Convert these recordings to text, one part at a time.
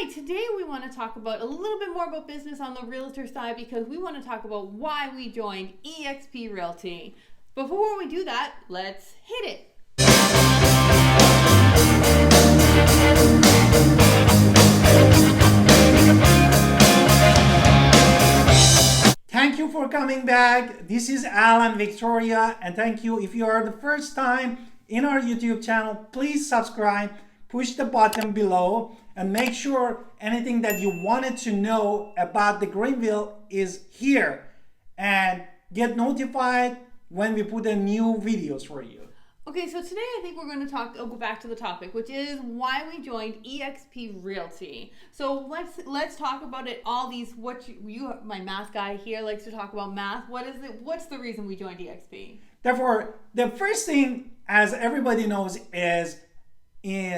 right, today we want to talk about a little bit more about business on the realtor side because we want to talk about why we joined EXP Realty. Before we do that, let's hit it. Thank you for coming back. This is Alan Victoria, and thank you. If you are the first time in our YouTube channel, please subscribe, push the button below, and make sure anything that you wanted to know about the Greenville is here, and get notified when we put in new videos for you. Okay, so today I think we're going to go back to the topic, which is why we joined EXP Realty. So let's talk about it. All these, my math guy here likes to talk about math. What's the reason we joined EXP? Therefore, the first thing, as everybody knows, is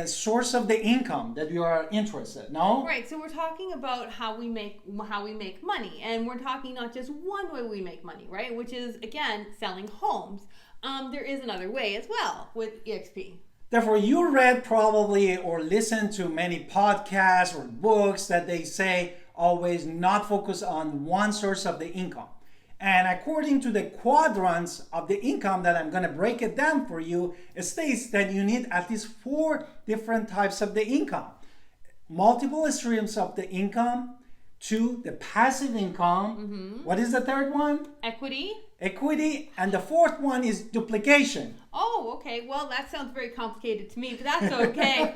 source of the income that you are interested. No? Right. So we're talking about how we make money, and we're talking not just one way we make money, right? Which is again selling homes. There is another way as well with EXP. Therefore, you read probably or listened to many podcasts or books that they say always not focus on one source of the income. And according to the quadrants of the income that I'm going to break it down for you, it states that you need at least 4 different types of the income. Multiple streams of the income, 2, the passive income. Mm-hmm. What is the third one? Equity, and the fourth one is duplication. Oh, okay. Well, that sounds very complicated to me, but that's okay.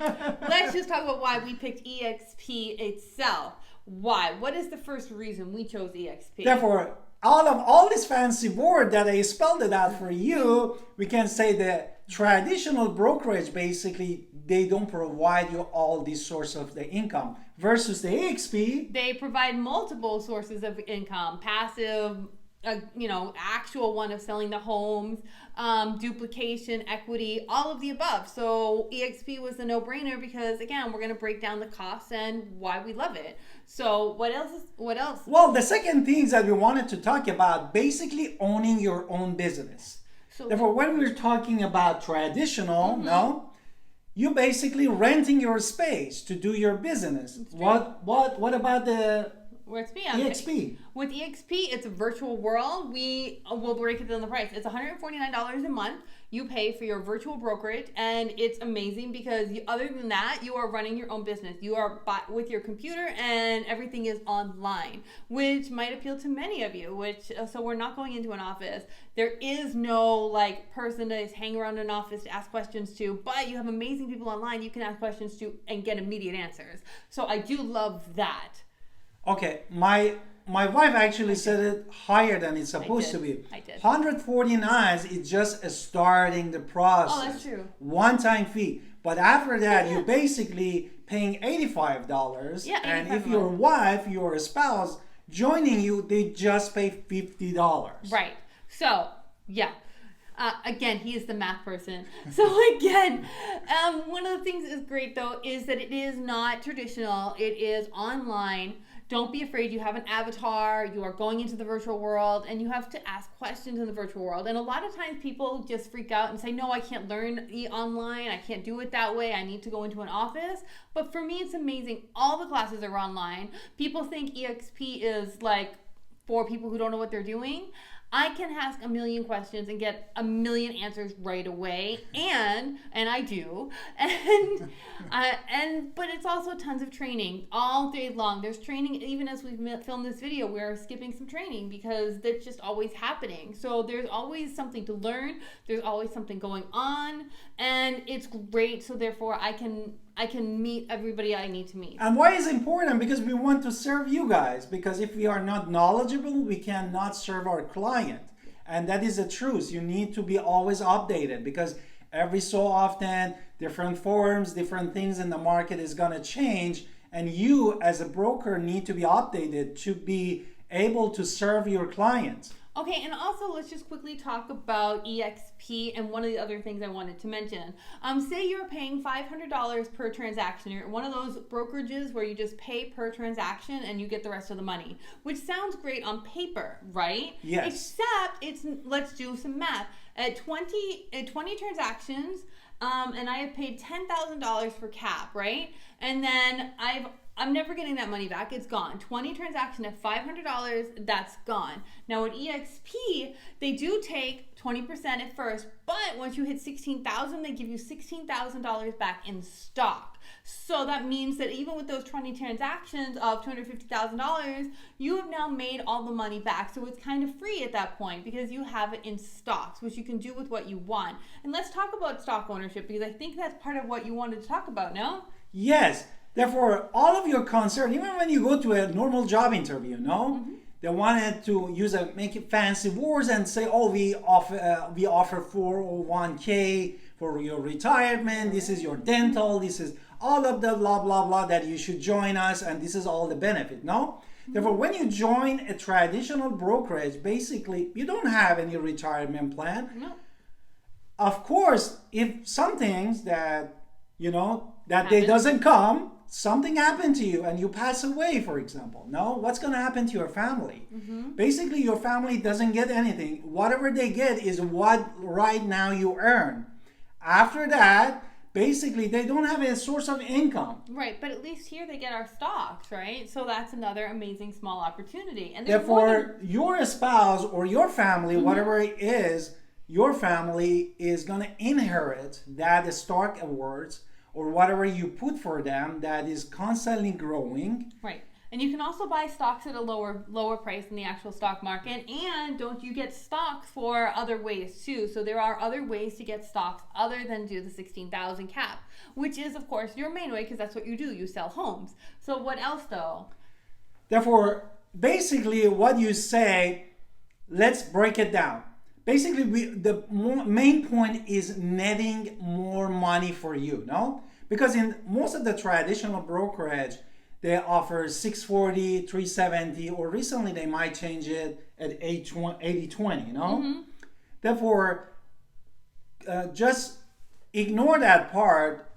Let's just talk about why we picked EXP itself. Why? What is the first reason we chose EXP? Therefore, out of all this fancy word that I spelled it out for you, we can say the traditional brokerage, basically, they don't provide you all these sources of the income. Versus the EXP, they provide multiple sources of income, passive, actual one of selling the homes, duplication, equity, all of the above. So EXP was a no-brainer because, again, we're going to break down the costs and why we love it. So what else? Well, the second thing that we wanted to talk about, basically owning your own business. So, therefore, when we're talking about traditional, mm-hmm. You basically renting your space to do your business. What about the EXP? With EXP, it's a virtual world. We will break it down the price. It's $149 a month. You pay for your virtual brokerage, and it's amazing because other than that, you are running your own business. You are with your computer, and everything is online, which might appeal to many of you. So we're not going into an office. There is no person to hang around an office to ask questions to, but you have amazing people online you can ask questions to and get immediate answers. So I do love that. Okay, my wife actually said it higher than it's supposed to be. I did. 149 is just starting the process. Oh, that's true. One-time fee. But after that, you're basically paying $85. Yeah, and if your wife, your spouse, joining you, they just pay $50. Right. So, yeah. Again, he is the math person. So again, one of the things is great though is that it is not traditional. It is online. Don't be afraid. You have an avatar. You are going into the virtual world, and you have to ask questions in the virtual world. And a lot of times people just freak out and say, no, I can't learn online. I can't do it that way. I need to go into an office. But for me, it's amazing. All the classes are online. People think EXP is for people who don't know what they're doing. I can ask a million questions and get a million answers right away, and I do, but it's also tons of training all day long. There's training even as we film this video. We're skipping some training because that's just always happening. So there's always something to learn. There's always something going on, and it's great. So therefore, I can meet everybody I need to meet. And why is it important? Because we want to serve you guys. Because if we are not knowledgeable, we cannot serve our client. And that is the truth. You need to be always updated because every so often, different forms, different things in the market is going to change. And you as a broker need to be updated to be able to serve your clients. Okay, and also let's just quickly talk about EXP and one of the other things I wanted to mention. Say you're paying $500 per transaction. You're one of those brokerages where you just pay per transaction and you get the rest of the money, which sounds great on paper, right? Yes. Except let's do some math. At 20 transactions, and I have paid $10,000 for cap, right? And then I'm never getting that money back. It's gone. 20 transaction at $500, that's gone. Now at EXP, they do take 20% at first, but once you hit $16,000, they give you $16,000 back in stock. So that means that even with those 20 transactions of $250,000, you have now made all the money back. So it's kind of free at that point because you have it in stocks, which you can do with what you want. And let's talk about stock ownership because I think that's part of what you wanted to talk about, no? Yes. Therefore, all of your concern, even when you go to a normal job interview, no? Mm-hmm. They wanted to make it fancy words and say, oh, we offer 401k for your retirement. This is your dental. This is all of the blah, blah, blah that you should join us. And this is all the benefit, no? Mm-hmm. Therefore, when you join a traditional brokerage, basically, you don't have any retirement plan. No. Of course, if some things that, that day doesn't come, something happened to you and you pass away, for example. No, what's going to happen to your family? Mm-hmm. Basically, your family doesn't get anything. Whatever they get is what right now you earn. After that, basically, they don't have a source of income. Right, but at least here they get our stocks, right? So that's another amazing small opportunity. And therefore, your spouse or your family, mm-hmm. whatever it is, your family is going to inherit that stock awards or whatever you put for them that is constantly growing. Right. And you can also buy stocks at a lower price in the actual stock market. And don't you get stocks for other ways too? So there are other ways to get stocks other than do the 16,000 cap, which is of course your main way because that's what you do. You sell homes. So what else though? Therefore, basically what you say, let's break it down. Basically, the main point is netting more money for you, no? Because in most of the traditional brokerage, they offer 640, 370, or recently they might change it at 80-20, no? Mm-hmm. Therefore, just ignore that part.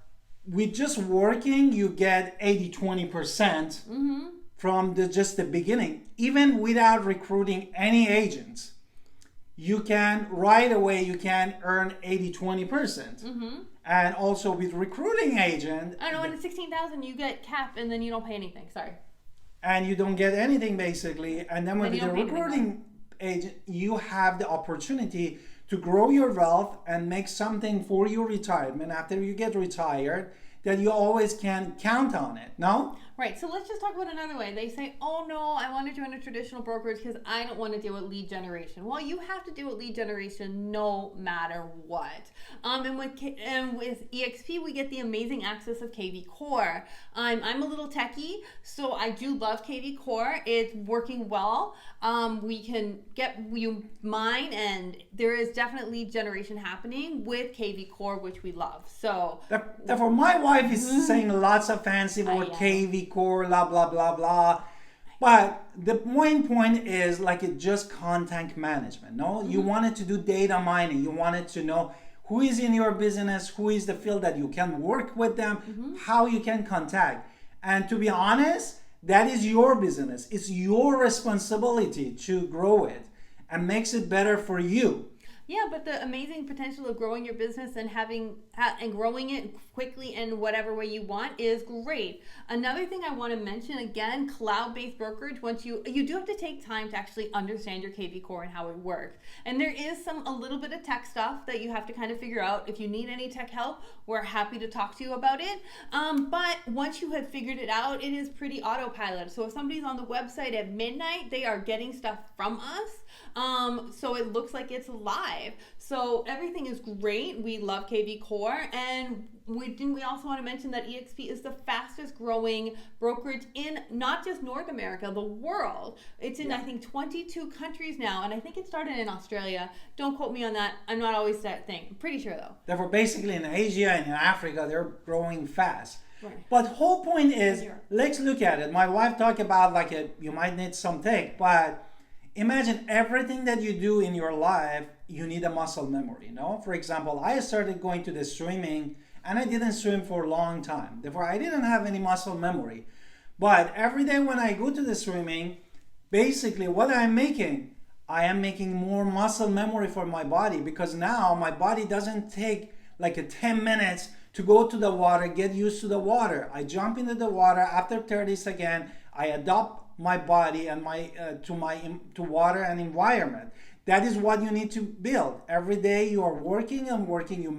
With just working, you get 80-20% mm-hmm. from just the beginning, even without recruiting any agents. You can right away earn 80-20%. Mm-hmm. And also with recruiting agent. I know, and at 16,000 you get cap and then you don't pay anything. Sorry. And you don't get anything basically. And then with the recruiting agent, you have the opportunity to grow your wealth and make something for your retirement after you get retired that you always can count on it, no? Right, so let's just talk about another way. They say, oh no, I want to join a traditional brokerage because I don't want to deal with lead generation. Well, you have to deal with lead generation no matter what. And with EXP, we get the amazing access of KV Core. I'm a little techie, so I do love KV Core. It's working well. We can get you mine, and there is definitely lead generation happening with KV Core, which we love. So, therefore, my wife is saying lots of fancy word, KV Core, blah, blah, blah, blah. But the main point is like it just content management. No, mm-hmm. You wanted to do data mining. You wanted to know who is in your business, who is the field that you can work with them, mm-hmm. how you can contact. And to be honest, that is your business. It's your responsibility to grow it and makes it better for you. Yeah, but the amazing potential of growing your business and growing it quickly in whatever way you want is great. Another thing I want to mention, again, cloud-based brokerage, once you do have to take time to actually understand your KV Core and how it works. And there is a little bit of tech stuff that you have to kind of figure out. If you need any tech help, we're happy to talk to you about it. But once you have figured it out, it is pretty autopilot. So if somebody's on the website at midnight, they are getting stuff from us. So it looks like it's live. So everything is great. We love KV Core, and we also want to mention that EXP is the fastest growing brokerage in not just North America, the world. It's in I think 22 countries now, and I think it started in Australia. Don't quote me on that. I'm not always that thing. I'm pretty sure though. Therefore, basically in Asia and in Africa, they're growing fast. Right. But whole point is, let's look at it. My wife talked about you might need some tech, but imagine everything that you do in your life, you need a muscle memory, no? For example, I started going to the swimming and I didn't swim for a long time. Therefore, I didn't have any muscle memory. But every day when I go to the swimming, basically what I am making more muscle memory for my body because now my body doesn't take like 10 minutes to go to the water, get used to the water. I jump into the water. After 30 seconds, I adapt my body and to water and environment. That is what you need to build. Every day you are working and working. You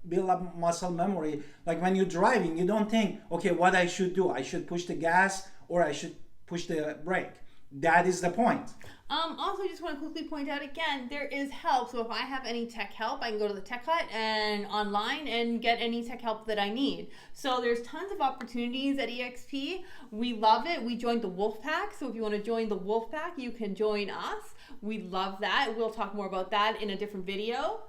build up muscle memory. Like when you're driving, you don't think, okay, what I should do. I should push the gas or I should push the brake. That is the point. Also, just want to quickly point out again, there is help. So if I have any tech help, I can go to the Tech Hut and online and get any tech help that I need. So there's tons of opportunities at EXP. We love it. We joined the Wolf Pack. So if you want to join the Wolf Pack, you can join us. We love that. We'll talk more about that in a different video.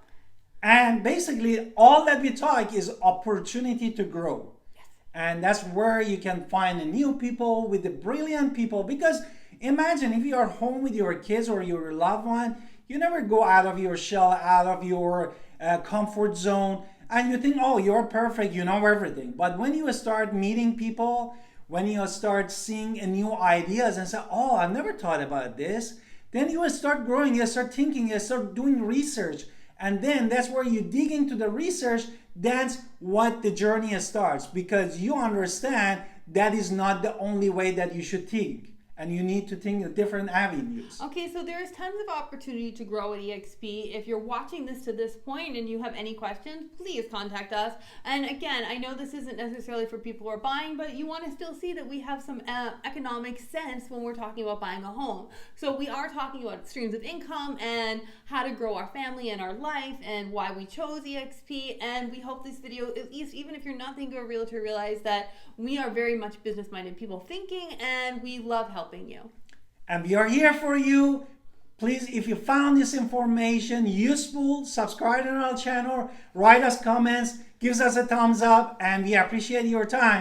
And basically, all that we talk is opportunity to grow. Yes. And that's where you can find the new people with the brilliant people. Because imagine if you are home with your kids or your loved one, you never go out of your shell, out of your comfort zone, and you think, oh, you're perfect, you know everything. But when you start meeting people, when you start seeing new ideas and say, oh, I've never thought about this, then you will start growing, you start thinking, you start doing research. And then that's where you dig into the research. That's what the journey starts, because you understand that is not the only way that you should think. And you need to think of different avenues. Okay, so there's tons of opportunity to grow at EXP. If you're watching this to this point and you have any questions, please contact us. And again, I know this isn't necessarily for people who are buying, but you want to still see that we have some economic sense when we're talking about buying a home. So we are talking about streams of income and how to grow our family and our life and why we chose EXP. And we hope this video, at least even if you're not thinking of a realtor, realize that we are very much business-minded people thinking, and we love helping you. And we are here for you. Please, if you found this information useful, subscribe to our channel, write us comments, give us a thumbs up, and we appreciate your time.